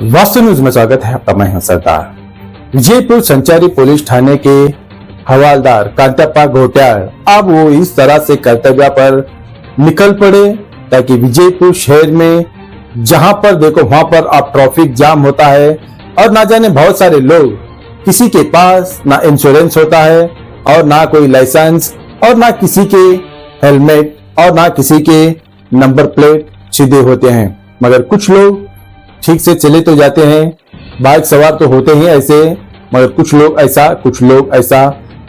Vastu news में स्वागत है आपका। मैं हूं सरदार। विजयपुर संचारी पुलिस थाने के हवालदार कांताप्पा घोटाल अब वो इस तरह से कर्तव्य पर निकल पड़े ताकि विजयपुर शहर में जहां पर देखो वहां पर अब ट्रैफिक जाम होता है और ना जाने बहुत सारे लोग, किसी के पास ना इंश्योरेंस होता है और ना कोई लाइसेंस और ना किसी के हेलमेट और ना किसी के नंबर प्लेट सीधे होते हैं। मगर कुछ लोग ठीक से चले तो जाते हैं, बाइक सवार तो होते ही ऐसे, मगर कुछ लोग ऐसा।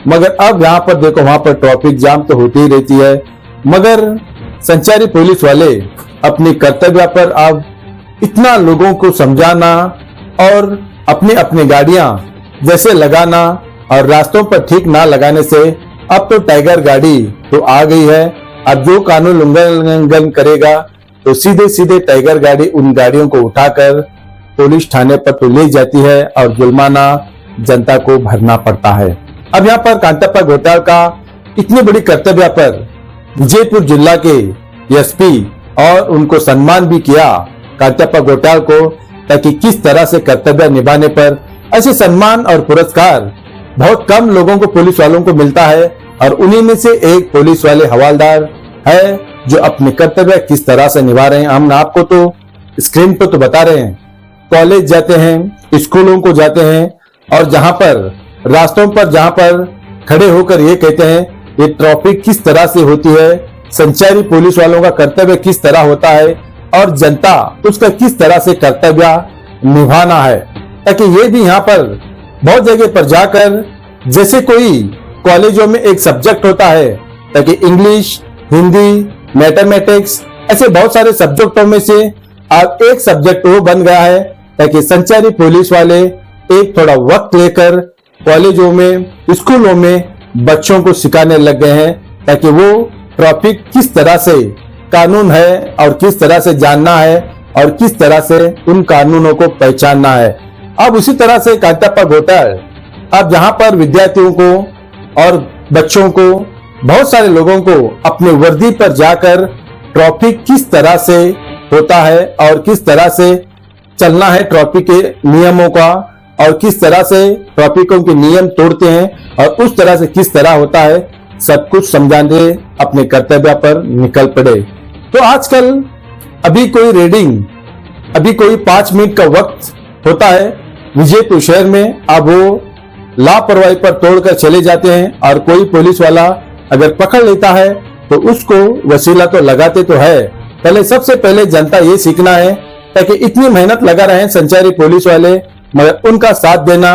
मगर अब यहाँ पर देखो वहां पर ट्रैफिक जाम तो होती ही रहती है। मगर संचारी पुलिस वाले अपने कर्तव्य पर अब इतना लोगों को समझाना और अपनी अपनी गाड़ियां जैसे लगाना और रास्तों पर ठीक ना लगाने से अब तो टाइगर गाड़ी तो आ गई है। अब जो कानून उल्लंघन करेगा तो सीधे सीधे टाइगर गाड़ी उन गाड़ियों को उठाकर पुलिस थाने पर तो ले जाती है और जुर्माना जनता को भरना पड़ता है। अब यहाँ पर कांताप्पा घोटाल का इतनी बड़ी कर्तव्य पर विजयपुर जिला के एसपी और उनको सम्मान भी किया कांताप्पा घोटाल को, ताकि किस तरह से कर्तव्य निभाने पर ऐसे सम्मान और पुरस्कार बहुत कम लोगों को, पुलिस वालों को मिलता है। और उन्हीं में से एक पुलिस वाले हवालदार है जो अपने कर्तव्य किस तरह से निभा रहे हैं। हम आपको तो स्क्रीन पर तो बता रहे हैं। कॉलेज जाते हैं, स्कूलों को जाते हैं और जहां पर रास्तों पर जहां पर खड़े होकर ये कहते हैं ये ट्रैफिक किस तरह से होती है, संचारी पुलिस वालों का कर्तव्य किस तरह होता है और जनता उसका किस तरह से कर्तव्य निभाना है, ताकि ये भी यहाँ पर बहुत जगह पर जाकर, जैसे कोई कॉलेजों में एक सब्जेक्ट होता है ताकि इंग्लिश, हिंदी, मैथमेटिक्स ऐसे बहुत सारे सब्जेक्टों में से अब एक सब्जेक्ट वो बन गया है ताकि संचारी पुलिस वाले एक थोड़ा वक्त लेकर कॉलेजों में, स्कूलों में बच्चों को सिखाने लग गए हैं, ताकि वो ट्रैफिक किस तरह से कानून है और किस तरह से जानना है और किस तरह से उन कानूनों को पहचानना है। अब उसी तरह से कांताप्पा घोटाल अब जहां पर विद्यार्थियों को और बच्चों को, बहुत सारे लोगों को अपने वर्दी पर जाकर ट्रैफिक किस तरह से होता है और किस तरह से चलना है ट्रैफिक के नियमों का और किस तरह से ट्रैफिकों के नियम तोड़ते हैं और उस तरह से किस तरह होता है, सब कुछ समझाने अपने कर्तव्य पर निकल पड़े। तो आजकल अभी कोई रीडिंग, अभी कोई 5 मिनट का वक्त होता है विजयपुर शहर में, अब वो लापरवाही पर तोड़कर चले जाते हैं और कोई पुलिस वाला अगर पकड़ लेता है तो उसको वसीला तो लगाते तो है। पहले सबसे पहले जनता ये सीखना है, ताकि इतनी मेहनत लगा रहे हैं संचारी पुलिस वाले, मगर उनका साथ देना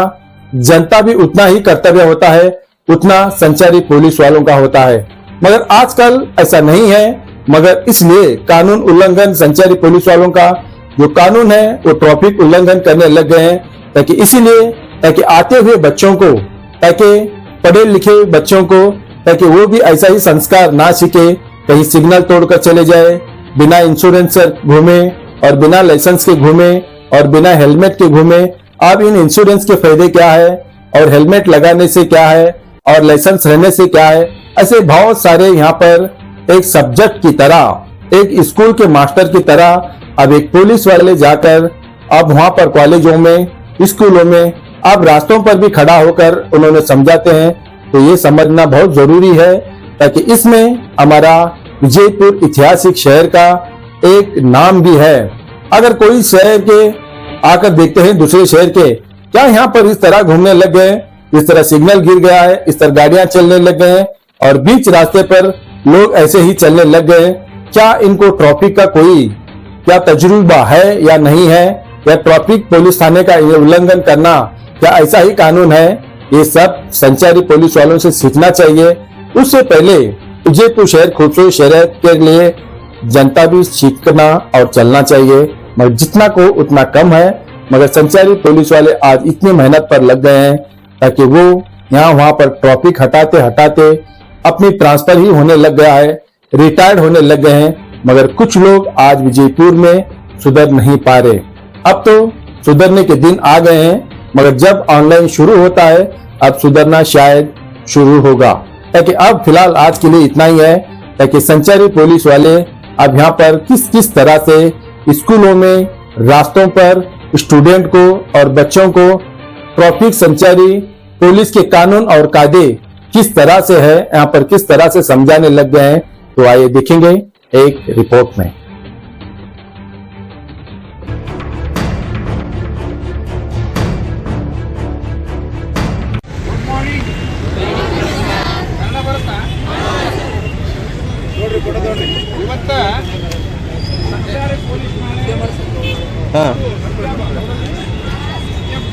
जनता भी उतना ही कर्तव्य होता है, उतना संचारी पुलिस वालों का होता है। मगर आजकल ऐसा नहीं है, मगर इसलिए कानून उल्लंघन संचारी पुलिस वालों का जो कानून है वो ट्रैफिक उल्लंघन करने लग गए हैं, ताकि इसीलिए ताकि आते हुए बच्चों को, ताकि पढ़े लिखे बच्चों को, ताकि वो भी ऐसा ही संस्कार ना सीखे, कहीं सिग्नल तोड़कर चले जाए, बिना इंश्योरेंस घूमे और बिना लाइसेंस के घूमे और बिना हेलमेट के घूमे। अब इन इंश्योरेंस के फायदे क्या है और हेलमेट लगाने से क्या है और लाइसेंस रहने से क्या है, ऐसे बहुत सारे यहाँ पर एक सब्जेक्ट की तरह, एक स्कूल के मास्टर की तरह अब एक पुलिस वाले जाकर अब वहां पर कॉलेजों में, स्कूलों में, अब रास्तों पर भी खड़ा होकर उन्होंने समझाते हैं। तो ये समझना बहुत जरूरी है, ताकि इसमें हमारा विजयपुर ऐतिहासिक शहर का एक नाम भी है। अगर कोई शहर के आकर देखते हैं दूसरे शहर के, क्या यहाँ पर इस तरह घूमने लग गए, इस तरह सिग्नल गिर गया है, इस तरह गाड़ियां चलने लग गए हैं और बीच रास्ते पर लोग ऐसे ही चलने लग गए, क्या इनको ट्रैफिक का कोई क्या तजुर्बा है या नहीं है, या ट्रैफिक पुलिस थाने का उल्लंघन करना क्या ऐसा ही कानून है, ये सब संचारी पुलिस वालों से सीखना चाहिए। उससे पहले विजयपुर शहर खूबसूरत शहर के लिए जनता भी सीखना और चलना चाहिए, मगर जितना को उतना कम है। मगर संचारी पुलिस वाले आज इतनी मेहनत पर लग गए हैं ताकि वो यहाँ वहां पर ट्रैफिक हटाते हटाते अपनी ट्रांसफर ही होने लग गया है, रिटायर्ड होने लग गए हैं। मगर कुछ लोग आज विजयपुर में सुधर नहीं पा रहे। अब तो सुधरने के दिन आ गए हैं, मगर जब ऑनलाइन शुरू होता है अब सुधरना शायद शुरू होगा। ताकि अब फिलहाल आज के लिए इतना ही है, ताकि संचारी पुलिस वाले अब यहाँ पर किस किस तरह से स्कूलों में, रास्तों पर स्टूडेंट को और बच्चों को ट्रैफिक संचारी पुलिस के कानून और कायदे किस तरह से है, यहाँ पर किस तरह से समझाने लग गए हैं, तो आइए देखेंगे एक रिपोर्ट में। ಇವತ್ತ ಸಂಚಾರಿ ಪೊಲೀಸ್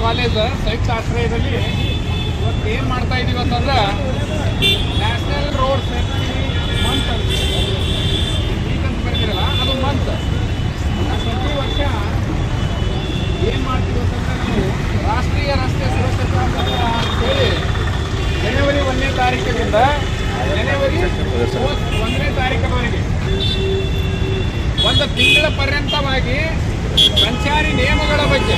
ಕಾಲೇಜ್ ಸಂಯುಕ್ತ ಆಶ್ರಯದಲ್ಲಿ ಇವತ್ತು ಏನು ಮಾಡ್ತಾ ಇದೀವಿ ಅಂತಂದ್ರೆ ನ್ಯಾಷನಲ್ ರೋಡ್ ಸೇಫ್ಟಿ ಮಂತ್ ಅಂತ ಈಗಂತ ಬರ್ತಿರಲ್ಲ ಅದು ಮಂತ್ ಪ್ರತಿ ವರ್ಷ ಏನು ಮಾಡ್ತೀವಿ ಅಂತಂದ್ರೆ ನಾವು ರಾಷ್ಟ್ರೀಯ ರಸ್ತೆ ಸುರಕ್ಷತಾ ಅಂತೇಳಿ ಜನವರಿ 1ನೇ ತಾರೀಕಿನಿಂದ ಜನವರಿ 1ನೇ ತಾರೀಕಿನವರೆಗೆ ಒಂದು ತಿಂಗಳ ಪರ್ಯಂತವಾಗಿ ಸಂಚಾರಿ ನಿಯಮಗಳ ಬಗ್ಗೆ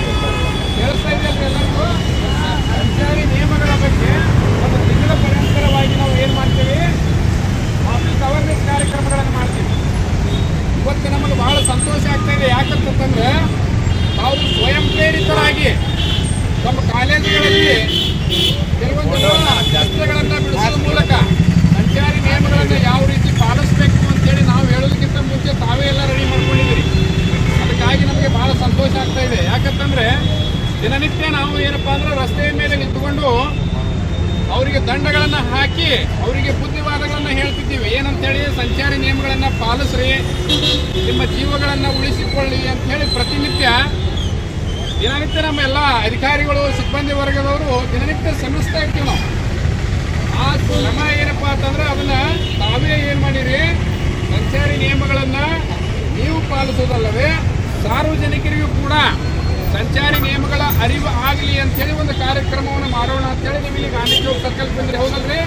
ಕೇಳಿಸ್ತಾ ಇದೆಯಲ್ಲ ಎಲ್ಲರಿಗೂ, ಸಂಚಾರಿ ನಿಯಮಗಳ ಬಗ್ಗೆ ಒಂದು ತಿಂಗಳ ಪರ್ಯಂತರವಾಗಿ ನಾವು ಏನು ಮಾಡ್ತೀವಿ, ಪಬ್ಲಿಕ್ ಅವೇರ್ನೆಸ್ ಕಾರ್ಯಕ್ರಮಗಳನ್ನು ಮಾಡ್ತೀವಿ. ಇವತ್ತು ನಮಗೆ ಬಹಳ ಸಂತೋಷ ಆಗ್ತಾ ಇದೆ. ಯಾಕಂತಂದ್ರೆ ನಾವು ಸ್ವಯಂ ಪ್ರೇರಿತರಾಗಿ ನಮ್ಮ ಕಾಲೇಜುಗಳಲ್ಲಿ ಕೆಲವೊಂದು ರಸ್ತೆಗಳನ್ನು ಬಿಡಿಸೋದ್ರ ಮೂಲಕ ಸಂಚಾರಿ ನಿಯಮಗಳನ್ನು ಯಾವ ರೀತಿ ಪಾಲಿಸಬೇಕು ಅಂತೇಳಿ ನಾವು ಹೇಳೋದಕ್ಕಿಂತ ಮುಂಚೆ ತಾವೇ ಎಲ್ಲ ರೆಡಿ ಮಾಡ್ಕೊಂಡಿದ್ದೀರಿ. ಅದಕ್ಕಾಗಿ ನಮಗೆ ಬಹಳ ಸಂತೋಷ ಆಗ್ತಾ ಇದೆ. ಯಾಕಂತಂದ್ರೆ ದಿನನಿತ್ಯ ನಾವು ಏನಪ್ಪಾ ಅಂದ್ರೆ ರಸ್ತೆಯ ಮೇಲೆ ನಿಂತುಕೊಂಡು ಅವರಿಗೆ ದಂಡಗಳನ್ನು ಹಾಕಿ ಅವರಿಗೆ ಬುದ್ಧಿವಾದಗಳನ್ನು ಹೇಳ್ತಿದ್ದೀವಿ. ಏನಂತೇಳಿ ಸಂಚಾರಿ ನಿಯಮಗಳನ್ನು ಪಾಲಿಸ್ರಿ, ನಿಮ್ಮ ಜೀವಗಳನ್ನು ಉಳಿಸಿಕೊಳ್ಳಿ ಅಂತ ಹೇಳಿ ಪ್ರತಿನಿತ್ಯ ದಿನನಿತ್ಯ ನಮ್ಮ ಎಲ್ಲ ಅಧಿಕಾರಿಗಳು ಸಿಬ್ಬಂದಿ ವರ್ಗದವರು ದಿನನಿತ್ಯ ಶ್ರಮಿಸ್ತಾ ಇರ್ತೀವಿ ನಾವು. ಆ ಶ್ರಮ ಏನಪ್ಪ ಅಂತಂದ್ರೆ ಅದನ್ನ ತಾವೇ ಏನು ಮಾಡಿರಿ, ಸಂಚಾರಿ ನಿಯಮಗಳನ್ನು ನೀವು ಪಾಲಿಸೋದಲ್ಲವೇ ಸಾರ್ವಜನಿಕರಿಗೂ ಕೂಡ ಸಂಚಾರಿ ನಿಯಮಗಳ ಅರಿವು ಆಗಲಿ ಅಂತೇಳಿ ಒಂದು ಕಾರ್ಯಕ್ರಮವನ್ನು ಮಾಡೋಣ ಅಂತೇಳಿ ನೀವು ಇಲ್ಲಿ ಗಾಂಧಿ ಚೌಕ್ ಸರ್ಕಲ್ ಬಂದ್ರಿ, ಹೌದಲ್ರಿ?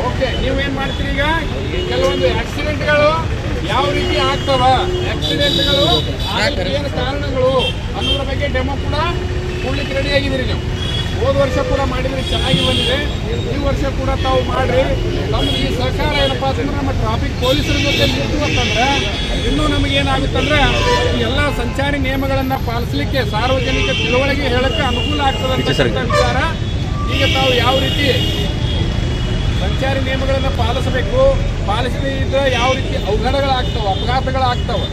ಓಕೆ, ನೀವೇನು ಮಾಡ್ತೀರಿ, ಈಗ ಕೆಲವೊಂದು ಆಕ್ಸಿಡೆಂಟ್ಗಳು ಯಾವ ರೀತಿ ಆಗ್ತವ, ಆಕ್ಸಿಡೆಂಟ್ಗಳು ಏನು ಕಾರಣಗಳು ಅನ್ನೋದ್ರ ಬಗ್ಗೆ ಡೆಮೋ ಕೂಡ ಕೊಡ್ಲಿಕ್ಕೆ ರೆಡಿ ಆಗಿದ್ದೀರಿ. ನೀವು ಹೋದ ವರ್ಷ ಕೂಡ ಮಾಡಿದ್ರೆ ಚೆನ್ನಾಗಿ ಬಂದಿದೆ. ಈ ವರ್ಷ ಕೂಡ ತಾವು ಮಾಡ್ರಿ. ನಮ್ಗೆ ಈ ಸಹಕಾರ ಏನಪ್ಪಾ ಅಂತಂದ್ರೆ ನಮ್ಮ ಟ್ರಾಫಿಕ್ ಪೊಲೀಸರ ಜೊತೆ ನಿಂತು ಅಂತಂದ್ರೆ ಇನ್ನೂ ನಮಗೇನಾಗುತ್ತಂದ್ರೆ ಎಲ್ಲ ಸಂಚಾರಿ ನಿಯಮಗಳನ್ನು ಪಾಲಿಸಲಿಕ್ಕೆ ಸಾರ್ವಜನಿಕ ತಿಳುವಳಿಕೆ ಹೇಳಕ್ಕೆ ಅನುಕೂಲ ಆಗ್ತದೆ ಅಂತ ವಿಚಾರ. ಈಗ ತಾವು ಯಾವ ರೀತಿ ಸಂಚಾರಿ ನಿಯಮಗಳನ್ನು ಪಾಲಿಸಬೇಕು, ಪಾಲಿಸದೇ ಇದ್ರೆ ಯಾವ ರೀತಿ ಅವಘಡಗಳಾಗ್ತಾವೆ, ಅಪಘಾತಗಳಾಗ್ತಾವೆ.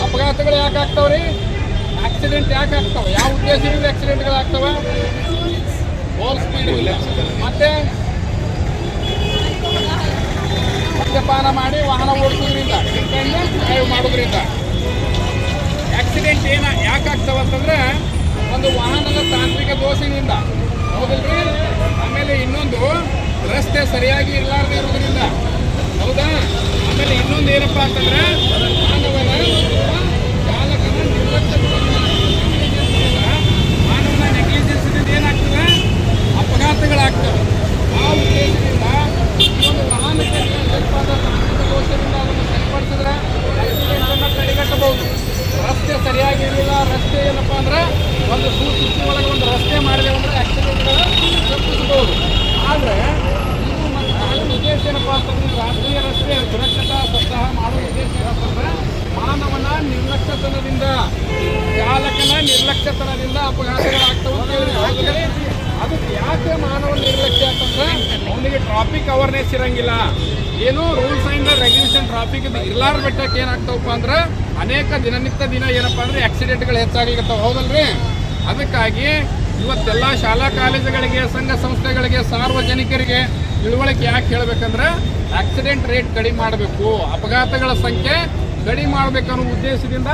ಅಪಘಾತಗಳು ಯಾಕೆ ಆಗ್ತಾವ್ರಿ, ಆಕ್ಸಿಡೆಂಟ್ ಯಾಕೆ ಆಗ್ತಾವೆ, ಯಾವ ಉದ್ದೇಶದಿಂದ ಆಕ್ಸಿಡೆಂಟ್ಗಳಾಗ್ತಾವೆ, ಓವರ್ ಸ್ಪೀಡ್ ಮತ್ತೆ ಮದ್ಯಪಾನ ಮಾಡಿ ವಾಹನ ಓಡಿಸೋದ್ರಿಂದ, ಡ್ರೈವ್ ಮಾಡೋದ್ರಿಂದ ಆಕ್ಸಿಡೆಂಟ್ ಯಾಕೆ ಆಗ್ತಾವ ಅಂತಂದ್ರೆ ಒಂದು ವಾಹನದ ತಾಂತ್ರಿಕ ದೋಷದಿಂದ, ಹೌದಲ್ರಿ? ಆಮೇಲೆ ಇನ್ನೊಂದು ರಸ್ತೆ ಸರಿಯಾಗಿ ಇರಲಾರದೆ ಇರೋದ್ರಿಂದ, ಹೌದಾ? ಆಮೇಲೆ ಇನ್ನೊಂದು ಏನಪ್ಪ ಅಂತಂದ್ರೆ ಮಾನವನ ಚಾಲಕನ ನೆಗ್ಲಿಜೆನ್ಸ್ನಿಂದ ಏನಾಗ್ತದೆ, ಅಪಘಾತಗಳಾಗ್ತವೆ. ಆ ಉದ್ದೇಶದಿಂದ ಈ ಒಂದು ವಾಹನಕ್ಕೆ ತಾಂತ್ರಿಕ ದೋಷದಿಂದ ಅದನ್ನು ಸರಿಪಡಿಸಿದ್ರೆ ಆಕ್ಸಿಡೆಂಟನ್ನು ತಡೆಗಟ್ಟಬಹುದು. ರಸ್ತೆ ಸರಿಯಾಗಿ ಇರಲಿಲ್ಲ, ರಸ್ತೆ ಏನಪ್ಪ ಅಂದ್ರೆ ಒಂದು ಸೂಚಿ ಒಳಗೆ ಒಂದು ರಸ್ತೆ ಮಾಡಿದೆ ಅಂದ್ರೆ ಆಕ್ಸಿಡೆಂಟ್ಗಳು ತಪ್ಪಿಸಬಹುದು. ಆದರೆ ಇದು ಮಾಡುವ ಉದ್ದೇಶ ಏನಪ್ಪ ಅಂತಂದ್ರೆ ರಾಷ್ಟ್ರೀಯ ರಸ್ತೆ ಸುರಕ್ಷತಾ ಸಪ್ತಾಹ ಮಾಡುವ ಉದ್ದೇಶ ಏನಪ್ಪಂದ್ರೆ ಮಾನವನ ನಿರ್ಲಕ್ಷ್ಯತನದಿಂದ, ಚಾಲಕನ ನಿರ್ಲಕ್ಷ್ಯತನದಿಂದ ಅಪಘಾತಗಳಾಗ್ತವೆ ಅಂತ ಹೇಳಿದ್ರೆ, ಅದಕ್ಕೆ ಯಾಕೆ ಮಾನವ ನಿರ್ಲಕ್ಷ್ಯ ಅಂತಂದ್ರೆ ಅವನಿಗೆ ಟ್ರಾಫಿಕ್ ಅವೇರ್ನೆಸ್ ಇರಂಗಿಲ್ಲ. ಏನೋ ರೂಲ್ಸ್ ಆ್ಯಂಡ್ ರೆಗ್ಯುಲೇಷನ್ ಟ್ರಾಫಿಕ್ ಇರ್ಲಾರ ಬೆಟ್ಟಕ್ಕೆ ಏನಾಗ್ತಾವಪ್ಪ ಅಂದ್ರೆ ಅನೇಕ ದಿನ ಏನಪ್ಪ ಅಂದ್ರೆ ಆಕ್ಸಿಡೆಂಟ್ಗಳು ಹೆಚ್ಚಾಗ್ಲಿಕ್ಕತ್ತಾವ, ಹೌದಲ್ರಿ? ಅದಕ್ಕಾಗಿ ಇವತ್ತೆಲ್ಲ ಶಾಲಾ ಕಾಲೇಜುಗಳಿಗೆ, ಸಂಘ ಸಂಸ್ಥೆಗಳಿಗೆ, ಸಾರ್ವಜನಿಕರಿಗೆ ತಿಳುವಳಿಕೆ ಯಾಕೆ ಹೇಳಬೇಕಂದ್ರೆ ಆಕ್ಸಿಡೆಂಟ್ ರೇಟ್ ಕಡಿಮೆ ಮಾಡಬೇಕು, ಅಪಘಾತಗಳ ಸಂಖ್ಯೆ ಕಡಿಮೆ ಮಾಡಬೇಕನ್ನೋ ಉದ್ದೇಶದಿಂದ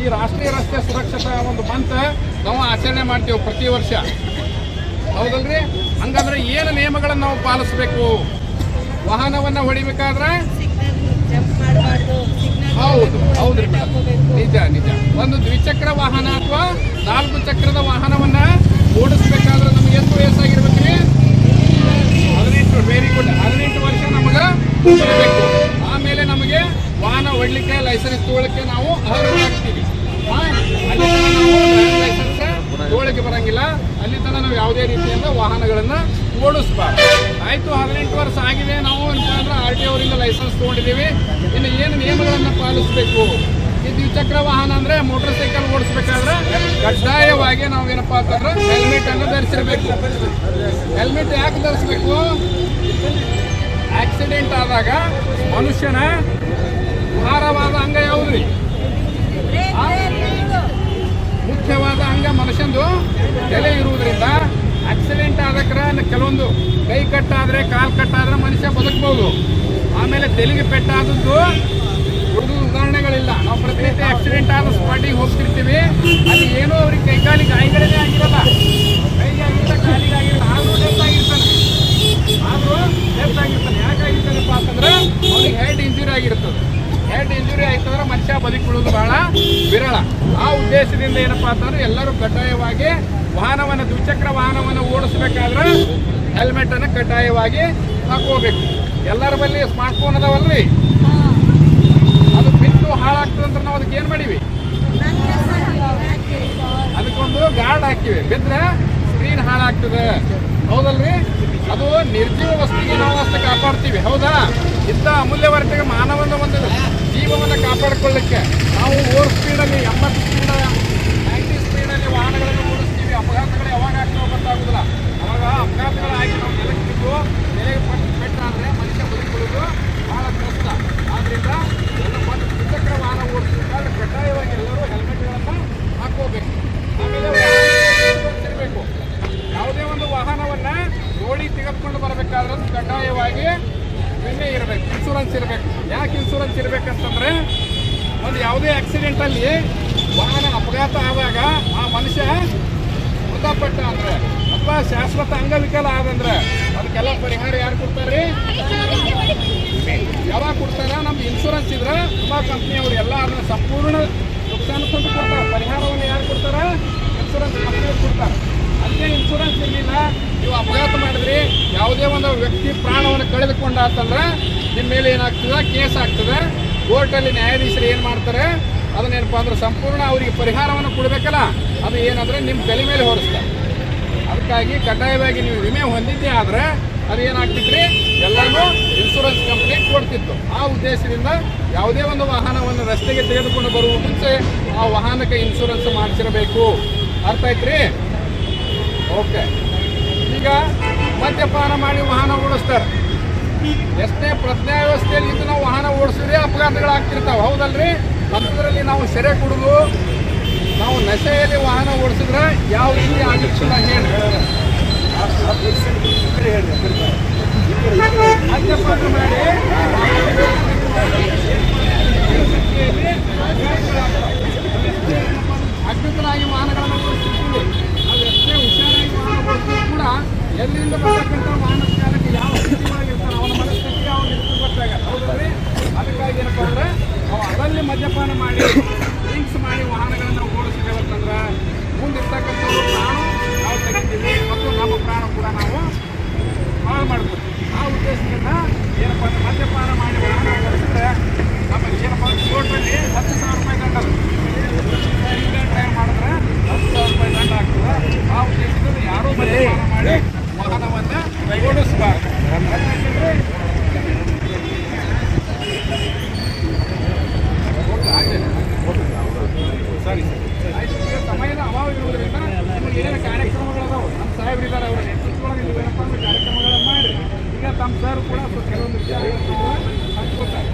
ಈ ರಾಷ್ಟ್ರೀಯ ರಸ್ತೆ ಸುರಕ್ಷತಾ ಒಂದು ಮಂತ್ ನಾವು ಆಚರಣೆ ಮಾಡ್ತೀವಿ ಪ್ರತಿ ವರ್ಷ, ಹೌದಲ್ರಿ? ಹಂಗಂದ್ರೆ ಏನು ನಿಯಮಗಳನ್ನು ನಾವು ಪಾಲಿಸಬೇಕು, ವಾಹನವನ್ನು ಹೊಡಿಬೇಕಾದ್ರೆ ಹೌದ್ರಿ ಮೇಡಮ್, ನಿಜ. ಒಂದು ದ್ವಿಚಕ್ರ ವಾಹನ ಅಥವಾ 4 ಚಕ್ರದ ವಾಹನವನ್ನ ಓಡಿಸ್ಬೇಕಾದ್ರೆ ನಮ್ಗೆ ಎಷ್ಟು ವಯಸ್ಸಾಗಿರ್ಬೇಕ್ರಿ? 18. Very good. 18 ವರ್ಷ ನಮಗೆ ಇರಬೇಕು. ಆಮೇಲೆ ನಮಗೆ ವಾಹನ ಹೊಡ್ಲಿಕ್ಕೆ ಲೈಸೆನ್ಸ್ ತಗೊಳ್ಳಿಕ್ಕೆ ನಾವು ಅರ್ಹರಾಗ್ತೀವಿ. ಅಲ್ಲಿ ನಾವು ಲೈಸೆನ್ಸ್ ತಗೊಳ್ಳಿಕ್ಕೆ ಬರಂಗಿಲ್ಲ. ಅಲ್ಲಿ ತನಕ ನಾವು ಯಾವುದೇ ರೀತಿಯಿಂದ ವಾಹನಗಳನ್ನು ಓಡಿಸ್ಬಾರ್ದು. ಆಯಿತು, 18 ವರ್ಷ ಆಗಿದೆ, ನಾವು ಏನಪ್ಪ ಅಂದ್ರೆ RTO ಅವರಿಂದ ಲೈಸೆನ್ಸ್ ತೊಗೊಂಡಿದ್ದೀವಿ. ಇನ್ನು ಏನು ನಿಯಮಗಳನ್ನು ಪಾಲಿಸಬೇಕು, ಈ ದ್ವಿಚಕ್ರ ವಾಹನ ಅಂದ್ರೆ ಮೋಟರ್ ಸೈಕಲ್ ಓಡಿಸ್ಬೇಕಾದ್ರೆ ಕಡ್ಡಾಯವಾಗಿ ನಾವೇನಪ್ಪ ಅಂತಂದ್ರೆ ಹೆಲ್ಮೆಟ್ ಅನ್ನು ಧರಿಸಿರ್ಬೇಕು. ಹೆಲ್ಮೆಟ್ ಯಾಕೆ ಧರಿಸ್ಬೇಕು? ಆಕ್ಸಿಡೆಂಟ್ ಆದಾಗ ಮನುಷ್ಯನ ಭಾರವಾದ ಅಂಗ ಯಾವುದ್ರಿ? ಮುಖ್ಯವಾದ ಅಂಗ ಮನುಷ್ಯಂದು ತಲೆ ಇರುವುದರಿಂದ ಆಕ್ಸಿಡೆಂಟ್ ಆದಕ್ರ ಕೆಲವೊಂದು ಕೈ ಕಟ್ಟಾದ್ರೆ ಕಾಲು ಕಟ್ಟಾದ್ರೆ ಮನುಷ್ಯ ಬದುಕಬಹುದು. ಆಮೇಲೆ ತೆಲಿಗೆ ಪೆಟ್ಟಾದದ್ದು ಉದಾಹರಣೆಗಳಿಲ್ಲ. ನಾವು ಪ್ರತಿನಿತ್ಯ ಆಕ್ಸಿಡೆಂಟ್ ಆದ ಸ್ಪಾಟಿಗೆ ಹೋಗ್ತಿರ್ತೀವಿ, ಅಲ್ಲಿ ಏನೋ ಅವ್ರಿಗೆ ಕೈಕಾಲಿಗೆ ಗಾಯಗಳೇ ಆಗಿರಲ್ಲ, ಕೈಗೆ ಆಗಿಲ್ಲ, ಕಾಲಿಗೆ ಆಗಿರಲ್ಲ, ಆದ್ರೂ ಡೆತ್ ಆಗಿರ್ತಾನೆ. ಯಾಕಾಗಿರ್ತಾನಪ್ಪ ಅಂತಂದ್ರೆ ಅವ್ನಿಗೆ ಹೆಡ್ ಇಂಜುರಿ ಆಗಿರ್ತದೆ. ಹೆಡ್ ಇಂಜುರಿ ಆಯ್ತಂದ್ರೆ ಮನುಷ್ಯ ಬದುಕುಳಿದು ಬಹಳ ವಿರಳ. ಆ ಉದ್ದೇಶದಿಂದ ಏನಪ್ಪಾ ಅಂತಂದ್ರೆ ಎಲ್ಲರೂ ಕಡ್ಡಾಯವಾಗಿ ದ್ವಿಚಕ್ರ ವಾಹನವನ್ನು ಓಡಿಸ್ಬೇಕಾದ್ರೆ ಹೆಲ್ಮೆಟ್ ಅನ್ನು ಕಡ್ಡಾಯವಾಗಿ ಹಾಕೋಬೇಕು. ಎಲ್ಲರ ಬಳಿ ಸ್ಮಾರ್ಟ್ ಫೋನ್ ಅದಾವಲ್ರಿ, ಅದು ಬಿದ್ದು ಹಾಳಾಗ್ತದಂದ್ರೆ ನಾವು ಅದಕ್ಕೆ ಏನ್ ಮಾಡೀವಿ? ಅದಕ್ಕೊಂದು ಗಾರ್ಡ್ ಹಾಕಿವಿ. ಬಿದ್ರೆ ಸ್ಕ್ರೀನ್ ಹಾಳಾಗ್ತದೆ, ಹೌದಲ್ರಿ? ಅದು ನಿರ್ಜೀವ ವಸ್ತುವಿಗೆ ನಾವು ಅಷ್ಟು ಕಾಪಾಡ್ತೀವಿ, ಹೌದಾ? ಇಂಥ ಅಮೂಲ್ಯವರ್ತಿಗೆ ಮಾನವನ ಒಂದು ಜೀವವನ್ನು ಕಾಪಾಡಿಕೊಳ್ಳಿಕ್ಕೆ ನಾವು ಓವರ್ ಸ್ಪೀಡಲ್ಲಿ 80 ಸ್ಪೀಡ್ 90 ಸ್ಪೀಡಲ್ಲಿ ವಾಹನಗಳನ್ನು ಓಡಿಸ್ತೀವಿ. ಅಪಘಾತಗಳು ಯಾವಾಗ ಆಗ್ತಾವೆ ಗೊತ್ತಾಗೋದಿಲ್ಲ. ಅವಾಗ ಅಪಘಾತಗಳಾಗಿ ನಾವು ನೆಲಕ್ಕೆ ಬಿದ್ದು ನೆಲೆಗೆ ಪೆಟ್ಟಾದರೆ ಮನುಷ್ಯ ಬದುಕುವುದು ಬಹಳ ಕಷ್ಟ. ಆದ್ದರಿಂದ ದ್ವಿಚಕ್ರ ವಾಹನ ಓಡಿಸಬೇಕಾದ್ರೆ ಕಡ್ಡಾಯವಾಗಿ ಎಲ್ಲರೂ ಹೆಲ್ಮೆಟ್ಗಳನ್ನು ಹಾಕೋಬೇಕು. ಆಮೇಲೆ ಇರಬೇಕು. ಯಾವುದೇ ಒಂದು ವಾಹನವನ್ನ ನೋಡಿ ತೆಗೆದುಕೊಂಡು ಬರಬೇಕಾದ್ರೆ ಕಡ್ಡಾಯವಾಗಿ ವಿಮೆ ಇರಬೇಕು, ಇನ್ಶೂರೆನ್ಸ್ ಇರಬೇಕು. ಯಾಕೆ ಇನ್ಶೂರೆನ್ಸ್ ಇರಬೇಕಂತಂದ್ರೆ ಒಂದು ಯಾವುದೇ ಆಕ್ಸಿಡೆಂಟಲ್ಲಿ ವಾಹನ ಅಪಘಾತ ಆದಾಗ ಆ ಮನುಷ್ಯ ಮೃತಪಟ್ಟ ಅಂದ್ರೆ ಅಥವಾ ಶಾಶ್ವತ ಅಂಗವಿಕಲ ಆದಂದ್ರೆ ಅದಕ್ಕೆಲ್ಲ ಪರಿಹಾರ ಯಾರು ಕೊಡ್ತಾರೆ? ಯಾವಾಗ ಕೊಡ್ತಾರ? ನಮ್ದು ಇನ್ಶೂರೆನ್ಸ್ ಇದ್ರೆ ವಿಮಾ ಕಂಪ್ನಿಯವರು ಎಲ್ಲ ಅದನ್ನ ಸಂಪೂರ್ಣ ನುಕ್ಸಾನ ಕೊಂಡು ಕೊಡ್ತಾರೆ. ಪರಿಹಾರವನ್ನು ಯಾರು ಕೊಡ್ತಾರ? ಇನ್ಶೂರೆನ್ಸ್ ಕಂಪ್ನಿಯವ್ರು ಕೊಡ್ತಾರೆ. ಅದೇ ಇನ್ಶೂರೆನ್ಸ್ ಇರಲಿಲ್ಲ, ನೀವು ಅಪಘಾತ ಮಾಡಿದ್ರಿ, ಯಾವುದೇ ಒಂದು ವ್ಯಕ್ತಿ ಪ್ರಾಣವನ್ನು ಕಳೆದುಕೊಂಡಾತಂದ್ರೆ ನಿಮ್ಮ ಮೇಲೆ ಏನಾಗ್ತದೆ? ಕೇಸ್ ಆಗ್ತದೆ. ಕೋರ್ಟಲ್ಲಿ ನ್ಯಾಯಾಧೀಶರು ಏನು ಮಾಡ್ತಾರೆ? ಅದನ್ನೇನಪ್ಪ ಅಂದ್ರೆ ಸಂಪೂರ್ಣ ಅವರಿಗೆ ಪರಿಹಾರವನ್ನು ಕೊಡಬೇಕಲ್ಲ, ಅದು ಏನಂದ್ರೆ ನಿಮ್ಮ ತಲೆ ಮೇಲೆ ಹೊರಿಸ್ತಾರೆ. ಅದಕ್ಕಾಗಿ ಕಡ್ಡಾಯವಾಗಿ ನೀವು ವಿಮೆ ಹೊಂದಿದ್ದೇ ಆದರೆ ಅದು ಏನಾಗ್ತಿದ್ರಿ? ಎಲ್ಲನೂ ಇನ್ಶೂರೆನ್ಸ್ ಕಂಪ್ನಿ ಕೊಡ್ತಿತ್ತು. ಆ ಉದ್ದೇಶದಿಂದ ಯಾವುದೇ ಒಂದು ವಾಹನವನ್ನು ರಸ್ತೆಗೆ ತೆಗೆದುಕೊಂಡು ಬರುವ ಮುಂಚೆ ಆ ವಾಹನಕ್ಕೆ ಇನ್ಶೂರೆನ್ಸ್ ಮಾಡಿಸಿರಬೇಕು. ಅರ್ಥ ಆಯ್ತ್ರಿ? ಓಕೆ. ಈಗ ಮದ್ಯಪಾನ ಮಾಡಿ ವಾಹನ ಓಡಿಸ್ತಾರೆ. ಎಷ್ಟೇ ಪ್ರಜ್ಞಾವ್ಯವಸ್ಥೆಯಲ್ಲಿ ಇದ್ದು ನಾವು ವಾಹನ ಓಡಿಸಿದ್ರೆ ಅಪಘಾತಗಳಾಗ್ತಿರ್ತಾವೆ, ಹೌದಲ್ರಿ? ಅಂಥದ್ರಲ್ಲಿ ನಾವು ಸೆರೆ ಕುಡಿದು ನಾವು ನಶೆಯಲ್ಲಿ ವಾಹನ ಓಡಿಸಿದ್ರೆ ಯಾವ ರೀತಿ ಆಗಿರ್ತಿಲ್ಲ ಹೇಳಿ. ಮದ್ಯಪಾನ ಮಾಡಿ ಅಡ್ಡಿತರಾಗಿ ವಾಹನಗಳನ್ನು ಓಡಿಸ್ತಿರ್ತೀವಿ. ನಾವು ಎಷ್ಟೇ ಹುಷಾರಾಗಿ ವಾಹನ ಓಡಿಸಿದ್ರು ಕೂಡ ಎಲ್ಲಿಂದ ಬರ್ತಕ್ಕಂಥ ವಾಹನ ಚಾಲಕ ಯಾವ ಸ್ಥಿತಿಯಾಗಿರ್ತಾನೆ ಅವನ ಮನಸ್ಥಿತಿ ಅವನು ನಿರ್ತು ಗೊತ್ತಾಗಲ್ಲ, ಹೌದಲ್ರಿ? ಅದಕ್ಕಾಗಿ ಏನಪ್ಪ ಅಂದ್ರೆ ನಾವು ಅದರಲ್ಲಿ ಮದ್ಯಪಾನ ಮಾಡಿ ಡ್ರಿಂಕ್ಸ್ ಮಾಡಿ ವಾಹನಗಳನ್ನು ನಾವು ಓಡಿಸಿದ್ದೇವಂತಂದ್ರೆ ಮುಂದಿರ್ತಕ್ಕಂಥವ್ರು ಪ್ರಾಣ ನಾವು ತೆಗಿತೀವಿ ಮತ್ತು ನಮ್ಮ ಪ್ರಾಣ ಕೂಡ ನಾವು ಹಾಳು ಮಾಡ್ತೀವಿ. ಆ ಉದ್ದೇಶದಿಂದ ಏನಪ್ಪ ಅಂದ್ರೆ ಮದ್ಯಪಾನ ಮಾಡಿ ವಾಹನ ಓಡಿಸಿದ್ರೆ ನಮಗೆ ಏನಪ್ಪ ಕೋರ್ಟಲ್ಲಿ 10,000 ರೂಪಾಯಿ ದಂಡ, ಡ್ರೈವ್ ಮಾಡಿದ್ರೆ 10,000 ರೂಪಾಯಿ ದಂಡ ಆಗ್ತದೆ. ಆ ಉದ್ದೇಶದಿಂದ ಯಾರೂ ಮದ್ಯಪಾನ ಮಾಡಿ ವಾಹನವನ್ನು ಓಡಿಸಬಾರ್ದು. ಸರಿ ಆಯ್ತು. ಈಗ ಸಮಯದ ಅಭಾವ ಇರುವುದರಿಂದ ನಿಮಗೆ ಏನೇನು ಕಾರ್ಯಕ್ರಮಗಳದಾವೆ ನಮ್ಮ ಸಾಹೇಬರಿದ್ದಾರೆ, ಅವರ ನೇತೃತ್ವದಲ್ಲಿ ನೀವೇನಪ್ಪ ಅಂದ್ರೆ ಕಾರ್ಯಕ್ರಮಗಳನ್ನು ಮಾಡಿ ಈಗ ತಮ್ಮ ಸರ್ ಕೂಡ ಕೆಲವೊಂದು ವಿಚಾರಗಳನ್ನು ಹಂಚ್ಕೊತಾರೆ.